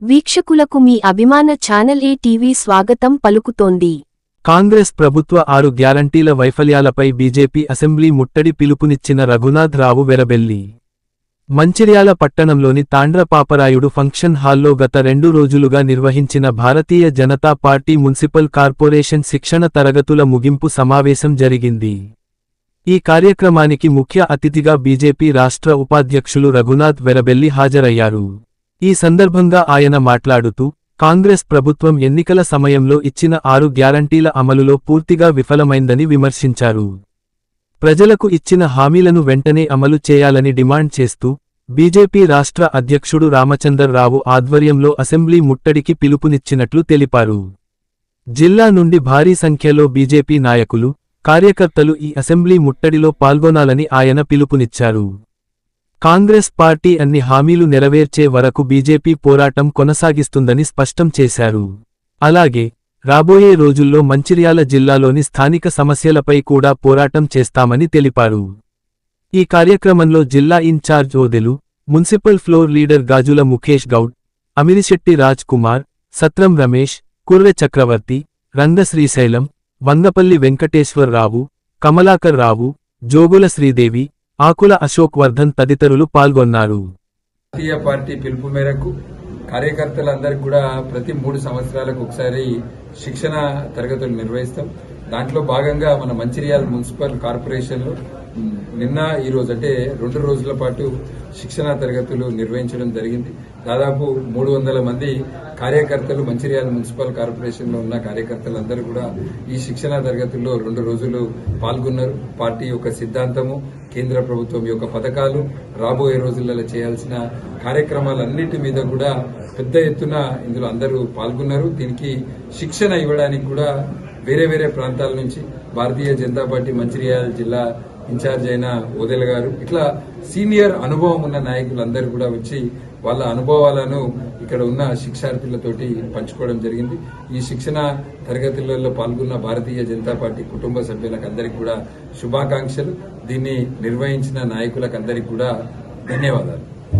వీక్షకులకు మీ అభిమాన ఛానల్ ఏ టీవీ స్వాగతం పలుకుతోంది. కాంగ్రెస్ ప్రభుత్వ 6 గ్యారంటీల వైఫల్యాలపై బీజేపీ అసెంబ్లీ ముట్టడి పిలుపునిచ్చిన రఘునాథ్ రావు వెరబెల్లి. మంచిర్యాల పట్టణంలోని తాండ్ర పాపరాయుడు ఫంక్షన్ హాల్లో గత 2 రోజులుగా నిర్వహించిన Bharatiya Janata party municipal corporation శిక్షణ తరగతుల ముగింపు సమావేశం జరిగింది. ఈ కార్యక్రమానికి ముఖ్య అతిథిగా బీజేపీ రాష్ట్ర ఉపాధ్యక్షులు రఘునాథ్ వెరబెల్లి హాజరయ్యారు. ఈ సందర్భంగా ఆయన మాట్లాడుతూ, కాంగ్రెస్ ప్రభుత్వం ఎన్నికల సమయంలో ఇచ్చిన 6 గ్యారంటీల అమలులో పూర్తిగా విఫలమైందని విమర్శించారు. ప్రజలకు ఇచ్చిన హామీలను వెంటనే అమలు చేయాలని డిమాండ్ చేస్తూ, బీజేపీ రాష్ట్ర అధ్యక్షుడు రామచందర్ రావు ఆధ్వర్యంలో అసెంబ్లీ ముట్టడికి పిలుపునిచ్చినట్లు తెలిపారు. జిల్లా నుండి భారీ సంఖ్యలో బీజేపీ నాయకులు, కార్యకర్తలు ఈ అసెంబ్లీ ముట్టడిలో పాల్గొనాలని ఆయన పిలుపునిచ్చారు. కాంగ్రెస్ పార్టీ అన్ని హామీలు నెరవేర్చే వరకు బీజేపీ పోరాటం కొనసాగిస్తుందని స్పష్టం చేశారు. అలాగే రాబోయే రోజుల్లో మంచిర్యాల జిల్లాలోని స్థానిక సమస్యలపై కూడా పోరాటం చేస్తామని తెలిపారు. ఈ కార్యక్రమంలో జిల్లా incharge Odelu, municipal floor leader Gajula Mukesh Goud, Amirishetti Raj Kumar, Satram Ramesh, కుర్రె చక్రవర్తి, రంగ శ్రీశైలం, వంగపల్లి వెంకటేశ్వరరావు, కమలాకర్ రావు, జోగుల శ్రీదేవి, ఆకుల అశోక్ వర్ధన్ తదితరులు పాల్గొన్నారు. జాతీయ పార్టీ పిలుపు మేరకు కార్యకర్తలందరికీ కూడా ప్రతి 3 సంవత్సరాలకు ఒకసారి శిక్షణ తరగతులు నిర్వహిస్తాం. దాంట్లో భాగంగా మన మంచిర్యాల మున్సిపల్ కార్పొరేషన్ లో నిన్న ఈ రోజు అంటే 2 రోజుల పాటు శిక్షణ తరగతులు నిర్వహించడం జరిగింది. దాదాపు 300 మంది కార్యకర్తలు మంచిర్యాల మున్సిపల్ కార్పొరేషన్ లో ఉన్న కార్యకర్తలందరూ కూడా ఈ శిక్షణ తరగతుల్లో 2 రోజులు పాల్గొన్నారు. పార్టీ యొక్క సిద్ధాంతము, కేంద్ర ప్రభుత్వం యొక్క పథకాలు, రాబోయే రోజులలో చేయాల్సిన కార్యక్రమాలన్నిటి మీద కూడా పెద్ద ఎత్తున ఇందులో అందరూ పాల్గొన్నారు. దీనికి శిక్షణ ఇవ్వడానికి కూడా వేరే వేరే ప్రాంతాల నుంచి భారతీయ జనతా పార్టీ మంచిర్యాల జిల్లా ఇన్ఛార్జ్ అయిన ఓదెల గారు, ఇట్లా సీనియర్ అనుభవం ఉన్న నాయకులందరూ కూడా వచ్చి వాళ్ళ అనుభవాలను ఇక్కడ ఉన్న శిక్షార్థులతోటి పంచుకోవడం జరిగింది. ఈ శిక్షణ తరగతులలో పాల్గొన్న భారతీయ జనతా పార్టీ కుటుంబ సభ్యులకు అందరికీ కూడా శుభాకాంక్షలు. దీన్ని నిర్వహించిన నాయకులకు అందరికీ కూడా ధన్యవాదాలు.